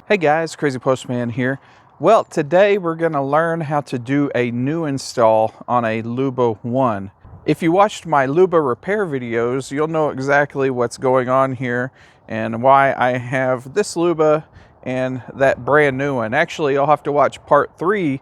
Hey guys, Crazypostman here. Well, today we're going to learn how to do a new install on a Luba 1. If you watched my Luba repair videos, you'll know exactly what's going on here and why I have this Luba and that brand new one. Actually, you'll have to watch part 3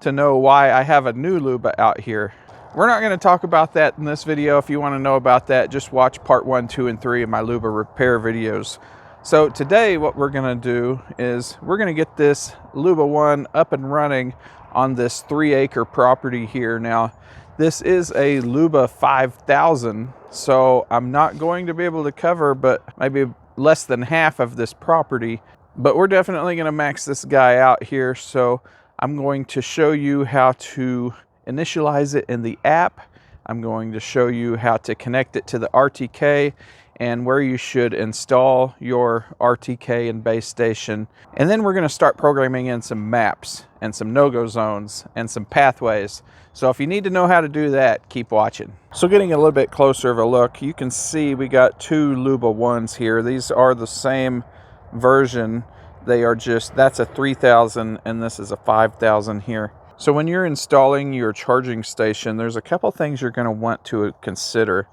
to know why I have a new Luba out here. We're not going to talk about that in this video. If you want to know about that, just watch part 1, 2, and 3 of my Luba repair videos. So today what we're going to do is we're going to get this Luba 1 up and running on this 3-acre property here. Now, this is a Luba 5000, so I'm not going to be able to cover but maybe less than half of this property. But we're definitely going to max this guy out here, so I'm going to show you how to initialize it in the app. I'm going to show you how to connect it to the RTK and where you should install your RTK and base station. And then we're going to start programming in some maps and some no-go zones and some pathways. So if you need to know how to do that, keep watching. So getting a little bit closer of a look, you can see we got two Luba 1s here. These are the same version. They are just, that's a 3000 and this is a 5000 here. So when you're installing your charging station, there's a couple things you're going to want to consider.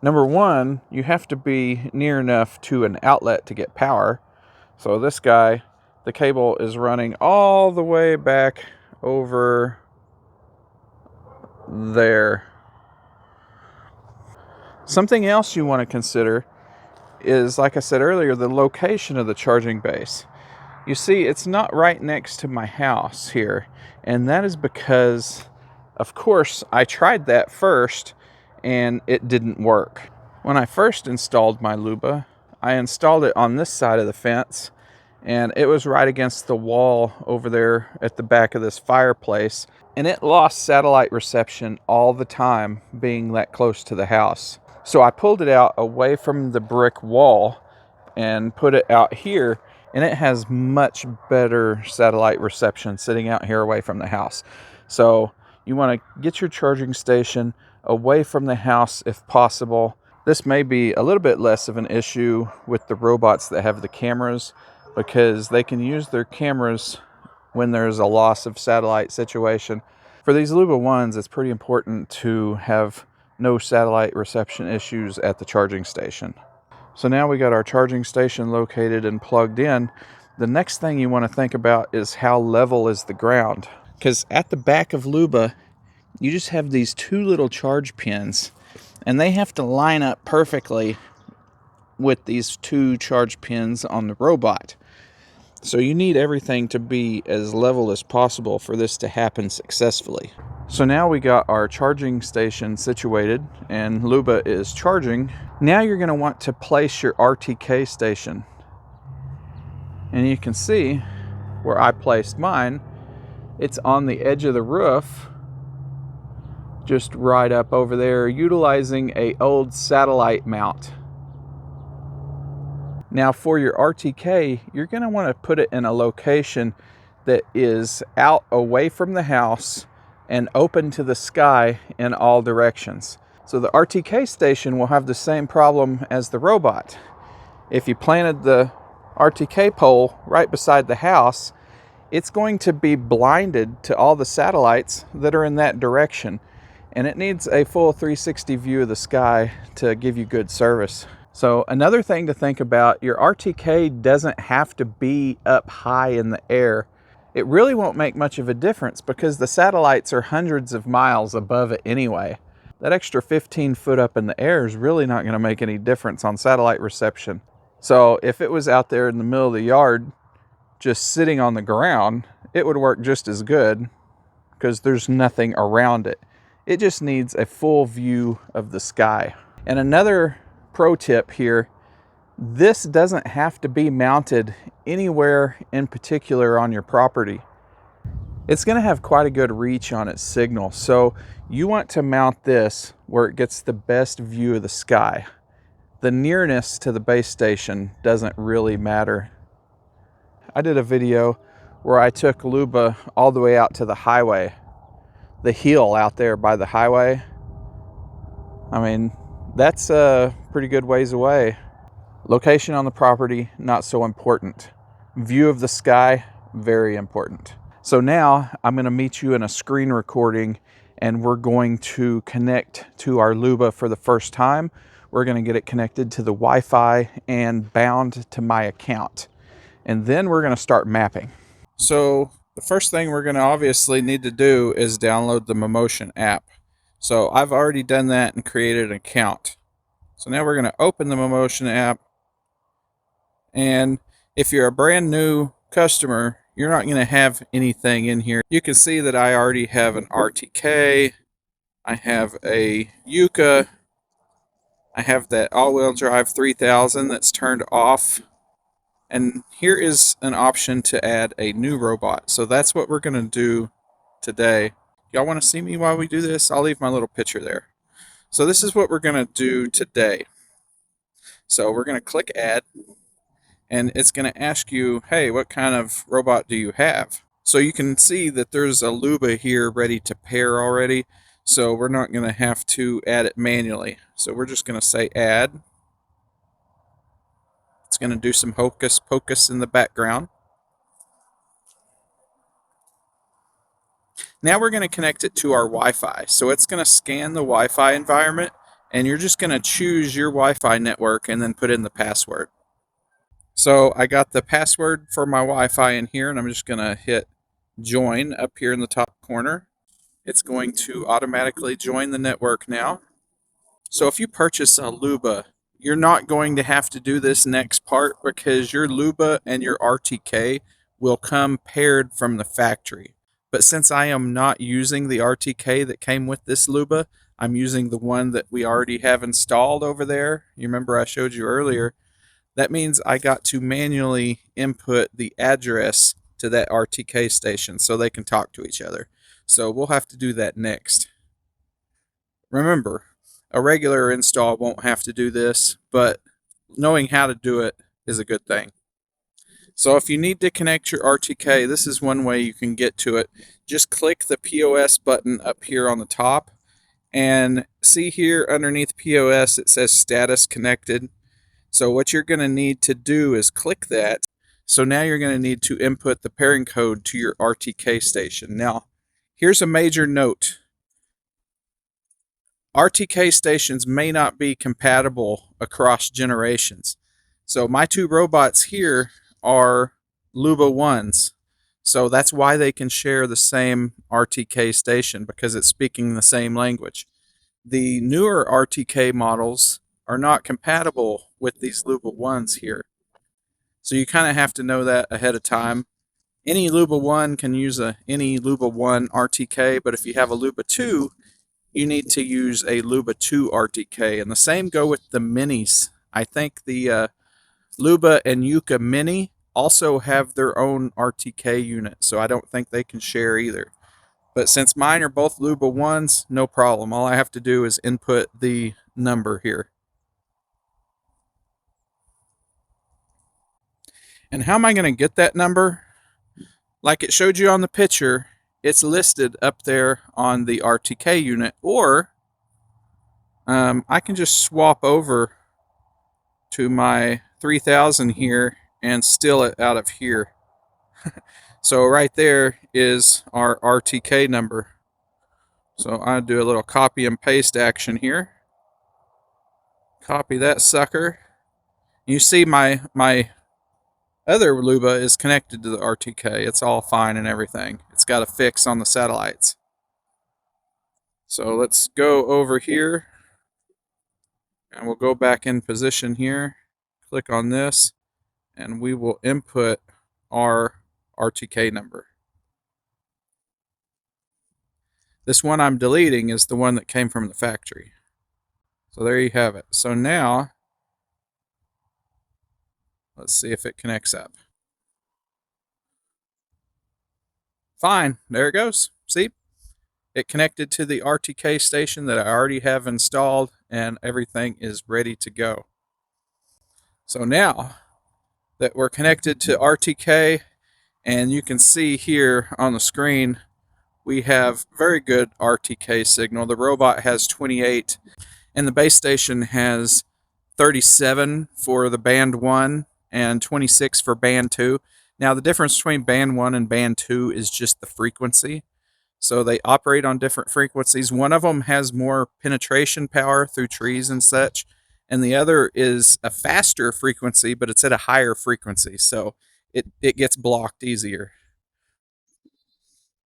Number one, you have to be near enough to an outlet to get power. So this guy, the cable is running all the way back over there. Something else you want to consider is, like I said earlier, the location of the charging base. You see, it's not right next to my house here, and that is because, of course, I tried that first and it didn't work. When I first installed my Luba, I installed it on this side of the fence, and it was right against the wall over there at the back of this fireplace, and it lost satellite reception all the time being that close to the house. So I pulled it out away from the brick wall and put it out here, and it has much better satellite reception sitting out here away from the house. So you want to get your charging station away from the house if possible. This may be a little bit less of an issue with the robots that have the cameras, because they can use their cameras when there's a loss of satellite situation. For these Luba 1s, it's pretty important to have no satellite reception issues at the charging station. So now we got our charging station located and plugged in. The next thing you want to think about is how level is the ground. Because at the back of Luba, you just have these two little charge pins, and they have to line up perfectly with these two charge pins on the robot. So you need everything to be as level as possible for this to happen successfully. So now we got our charging station situated and Luba is charging. Now you're going to want to place your RTK station. And you can see where I placed mine. It's on the edge of the roof, just right up over there, utilizing an old satellite mount. Now for your RTK, you're going to want to put it in a location that is out away from the house and open to the sky in all directions. So the RTK station will have the same problem as the robot. If you planted the RTK pole right beside the house, it's going to be blinded to all the satellites that are in that direction. And it needs a full 360 view of the sky to give you good service. So another thing to think about, your RTK doesn't have to be up high in the air. It really won't make much of a difference because the satellites are hundreds of miles above it anyway. That extra 15 foot up in the air is really not going to make any difference on satellite reception. So if it was out there in the middle of the yard, just sitting on the ground, it would work just as good because there's nothing around it. It just needs a full view of the sky. And another pro tip here, this doesn't have to be mounted anywhere in particular on your property. It's going to have quite a good reach on its signal, so you want to mount this where it gets the best view of the sky. The nearness to the base station doesn't really matter. I did a video where I took Luba all the way out to the highway, the hill out there by the highway. I mean, that's a pretty good ways away. Location on the property, not so important. view of the sky, very important. So now I'm going to meet you in a screen recording, and we're going to connect to our Luba for the first time. We're going to get it connected to the Wi-Fi and bound to my account. And then we're going to start mapping. So the first thing we're going to obviously need to do is download the Mammotion app. So I've already done that and created an account. So now we're going to open the Mammotion app. And if you're a brand new customer, you're not going to have anything in here. You can see that I already have an RTK. I have a YUKA. I have that all-wheel drive 3000 that's turned off. And here is an option to add a new robot. So that's what we're going to do today. Y'all want to see me while we do this? I'll leave my little picture there. So this is what we're going to do today. So we're going to click add, and it's going to ask you, hey, what kind of robot do you have? So you can see that there's a Luba here ready to pair already. So we're not going to have to add it manually. So we're just going to say add. It's going to do some hocus pocus in the background. Now we're going to connect it to our Wi-Fi. So it's going to scan the Wi-Fi environment, and you're just going to choose your Wi-Fi network and then put in the password. So I got the password for my Wi-Fi in here, and I'm just going to hit join up here in the top corner. It's going to automatically join the network now. So if you purchase a Luba, you're not going to have to do this next part because your Luba and your RTK will come paired from the factory. But since I am not using the RTK that came with this Luba, I'm using the one that we already have installed over there. You remember I showed you earlier. That means I got to manually input the address to that RTK station so they can talk to each other. So we'll have to do that next. Remember, a regular install won't have to do this, but knowing how to do it is a good thing. So if you need to connect your RTK, this is one way you can get to it. Just click the POS button up here on the top, and see here underneath POS it says status connected. So what you're going to need to do is click that. So now you're going to need to input the pairing code to your RTK station. Now, here's a major note. RTK stations may not be compatible across generations. So my two robots here are Luba 1s. So that's why they can share the same RTK station, because it's speaking the same language. The newer RTK models are not compatible with these Luba 1s here. So you kind of have to know that ahead of time. Any Luba 1 can use any Luba 1 RTK, but if you have a Luba 2, you need to use a Luba 2 RTK. And the same go with the Minis. I think the Luba and YUKA Mini also have their own RTK unit, so I don't think they can share either. But since mine are both Luba 1s, no problem. All I have to do is input the number here. And how am I going to get that number? Like it showed you on the picture, it's listed up there on the RTK unit, or I can just swap over to my 3000 here and steal it out of here. So right there is our RTK number. So I do a little copy and paste action here. Copy that sucker. You see my other Luba is connected to the RTK. It's all fine and everything. It's got a fix on the satellites. So let's go over here, and we'll go back in position here. Click on this, and we will input our RTK number. This one I'm deleting is the one that came from the factory. So there you have it. So now, let's see if it connects up. Fine, there it goes. See? It connected to the RTK station that I already have installed, and everything is ready to go. So now that we're connected to RTK, and you can see here on the screen, we have very good RTK signal. The robot has 28, and the base station has 37 for the band 1 and 26 for band 2. Now, the difference between band 1 and band 2 is just the frequency. So they operate on different frequencies. One of them has more penetration power through trees and such, and the other is a faster frequency, but it's at a higher frequency. So it gets blocked easier.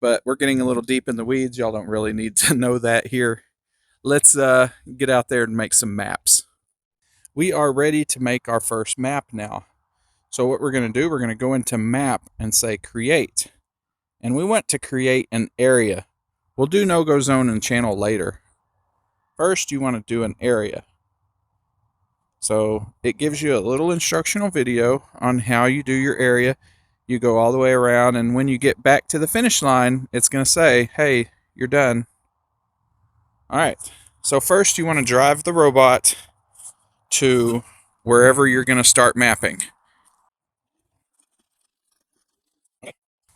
But we're getting a little deep in the weeds. Y'all don't really need to know that here. Let's get out there and make some maps. We are ready to make our first map now. So what we're going to do, we're going to go into map and say create. And we want to create an area. We'll do no-go zone and channel later. First, you want to do an area. So it gives you a little instructional video on how you do your area. You go all the way around, and when you get back to the finish line, it's going to say, hey, you're done. All right. So first, you want to drive the robot to wherever you're going to start mapping.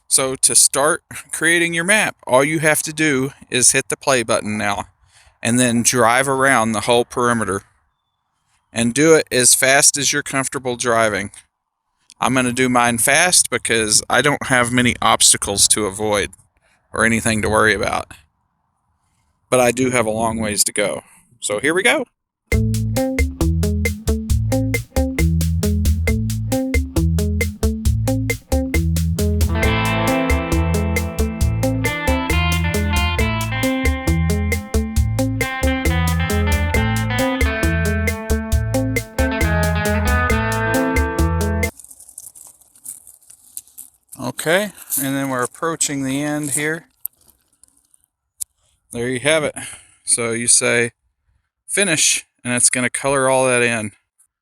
So to start creating your map, all you have to do is hit the play button now and then drive around the whole perimeter and do it as fast as you're comfortable driving. I'm going to do mine fast because I don't have many obstacles to avoid or anything to worry about. But I do have a long ways to go. So here we go. Okay, and then we're approaching the end here. There you have it. So you say finish, and it's going to color all that in.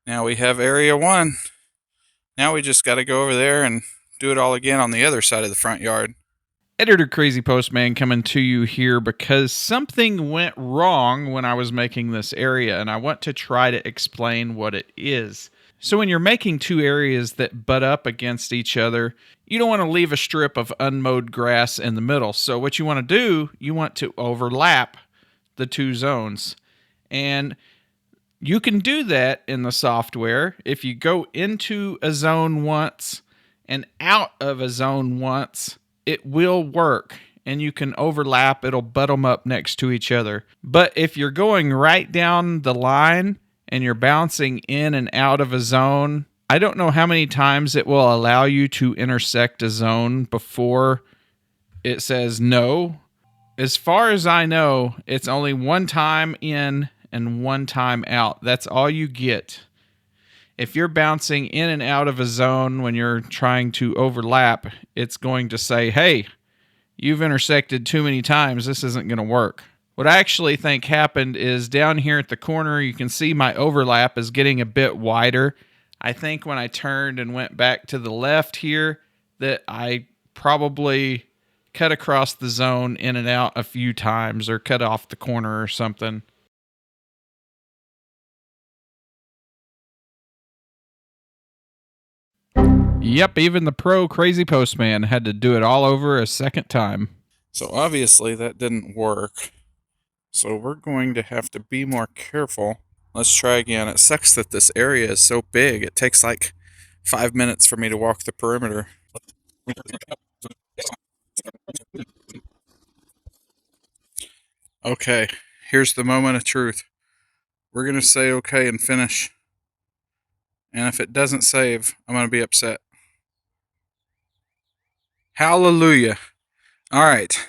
Now we have area 1. Now we just got to go over there and do it all again on the other side of the front yard. Editor Crazypostman coming to you here because something went wrong when I was making this area, and I want to try to explain what it is. So when you're making two areas that butt up against each other, you don't want to leave a strip of unmowed grass in the middle. So what you want to do, you want to overlap the two zones. And you can do that in the software if you go into a zone once and out of a zone once. It will work, and you can overlap. It'll butt them up next to each other. But if you're going right down the line and you're bouncing in and out of a zone, I don't know how many times it will allow you to intersect a zone before it says no. As far as I know, it's only one time in and one time out. That's all you get. If you're bouncing in and out of a zone when you're trying to overlap, it's going to say, hey, you've intersected too many times. This isn't going to work. What I actually think happened is down here at the corner, you can see my overlap is getting a bit wider. I think when I turned and went back to the left here, that I probably cut across the zone in and out a few times or cut off the corner or something. Yep, even the pro Crazypostman had to do it all over a second time. So obviously that didn't work. So we're going to have to be more careful. Let's try again. It sucks that this area is so big. It takes like 5 minutes for me to walk the perimeter. Okay, here's the moment of truth. We're going to say okay and finish. And if it doesn't save, I'm going to be upset. Hallelujah. All right.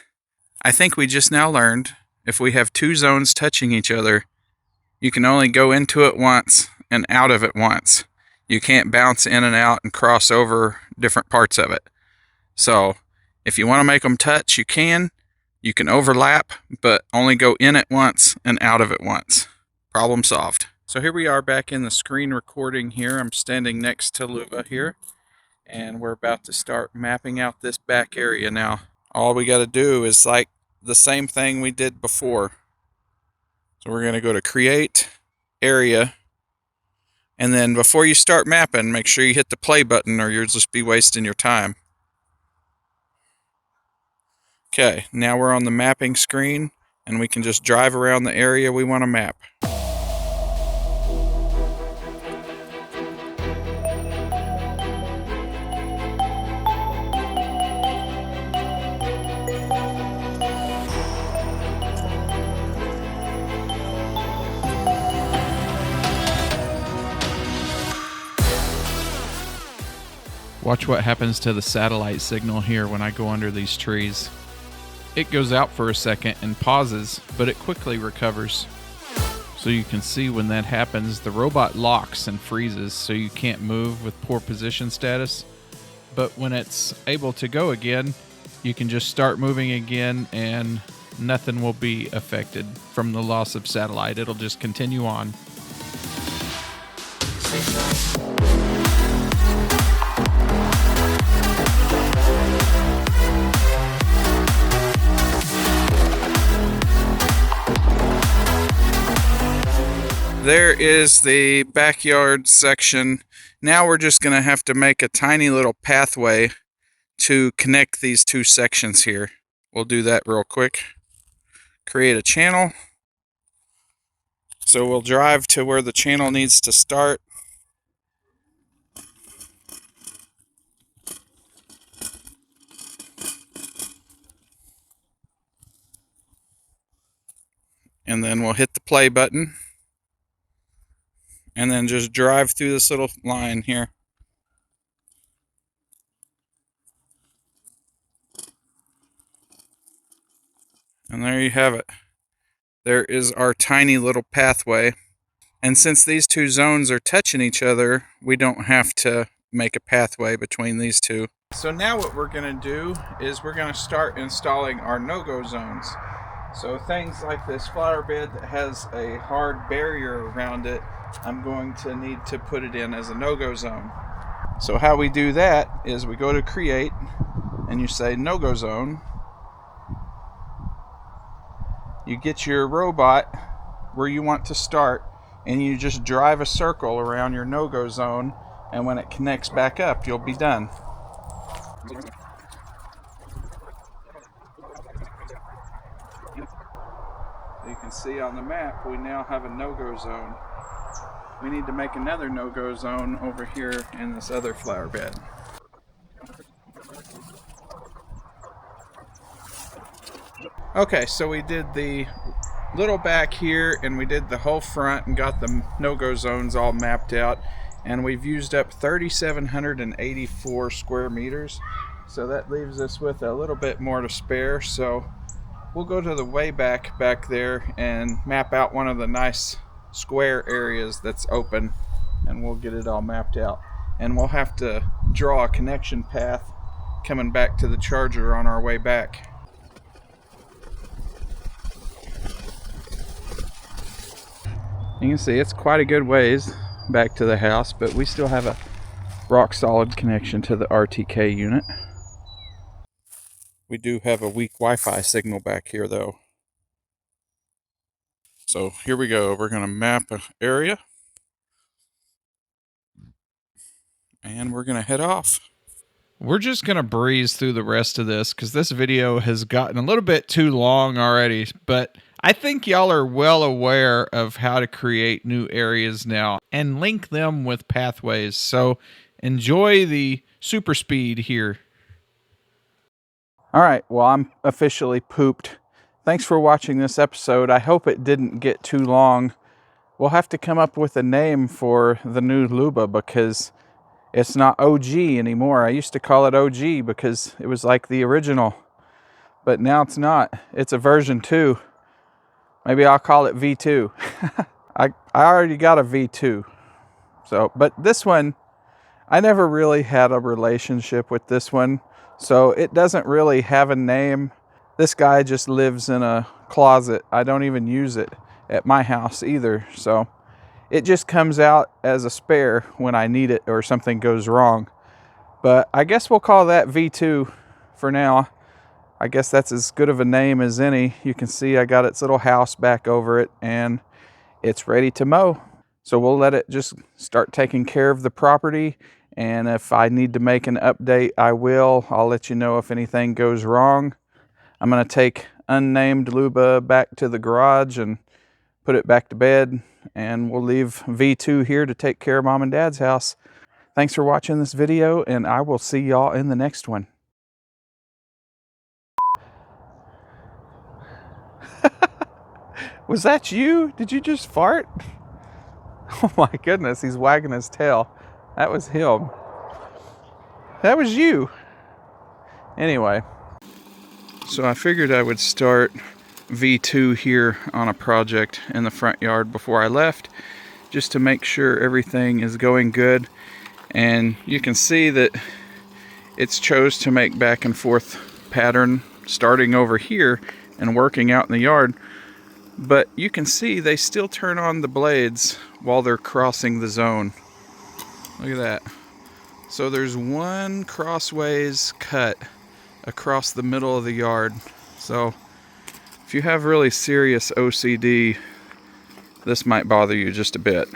I think we just now learned if we have two zones touching each other, you can only go into it once and out of it once. You can't bounce in and out and cross over different parts of it. So if you want to make them touch, you can. You can overlap, but only go in it once and out of it once. Problem solved. So here we are back in the screen recording here. I'm standing next to Luba here, and we're about to start mapping out this back area now. All we got to do is like the same thing we did before. So we're going to go to create area, and then before you start mapping, make sure you hit the play button or you'll just be wasting your time. Okay, now we're on the mapping screen, and we can just drive around the area we want to map. Watch what happens to the satellite signal here when I go under these trees. It goes out for a second and pauses, but it quickly recovers. So you can see when that happens, the robot locks and freezes so you can't move with poor position status. But when it's able to go again, you can just start moving again and nothing will be affected from the loss of satellite. It'll just continue on. There is the backyard section. Now we're just going to have to make a tiny little pathway to connect these two sections here. We'll do that real quick. Create a channel. So we'll drive to where the channel needs to start. And then we'll hit the play button. And then just drive through this little line here. And there you have it. There is our tiny little pathway. And since these two zones are touching each other, we don't have to make a pathway between these two. So now what we're going to do is we're going to start installing our no-go zones. So things like this flower bed that has a hard barrier around it, I'm going to need to put it in as a no-go zone. So how we do that is we go to create and you say no-go zone. You get your robot where you want to start and you just drive a circle around your no-go zone, and when it connects back up, you'll be done. So you can see on the map we now have a no-go zone. We need to make another no-go zone over here in this other flower bed. Okay, so we did the little back here and we did the whole front and got the no-go zones all mapped out, and we've used up 3,784 square meters, so that leaves us with a little bit more to spare. So we'll go to the way back there and map out one of the nice square areas that's open, and we'll get it all mapped out, and we'll have to draw a connection path coming back to the charger on our way back. You can see it's quite a good ways back to the house, but we still have a rock solid connection to the RTK unit. We do have a weak Wi-Fi signal back here though. So here we go. We're going to map an area and we're going to head off. We're just going to breeze through the rest of this because this video has gotten a little bit too long already, but I think y'all are well aware of how to create new areas now and link them with pathways. So enjoy the super speed here. All right, well, I'm officially pooped. Thanks for watching this episode. I hope it didn't get too long. We'll have to come up with a name for the new Luba because it's not OG anymore. I used to call it OG because it was like the original, but now it's not. It's a version 2. Maybe I'll call it V2. I already got a V2. So, but this one, I never really had a relationship with this one. So it doesn't really have a name. This guy just lives in a closet. I don't even use it at my house either. So it just comes out as a spare when I need it or something goes wrong. But I guess we'll call that V2 for now. I guess that's as good of a name as any. You can see I got its little house back over it and it's ready to mow. So we'll let it just start taking care of the property. And if I need to make an update, I will. I'll let you know if anything goes wrong. I'm going to take unnamed Luba back to the garage and put it back to bed. And we'll leave V2 here to take care of Mom and Dad's house. Thanks for watching this video, and I will see y'all in the next one. Was that you? Did you just fart? Oh my goodness, he's wagging his tail. That was him. That was you. Anyway, so I figured I would start V2 here on a project in the front yard before I left, just to make sure everything is going good. And you can see that it's chose to make back and forth pattern starting over here and working out in the yard. But you can see they still turn on the blades while they're crossing the zone. Look at that. So there's one crossways cut across the middle of the yard. So if you have really serious OCD, this might bother you just a bit.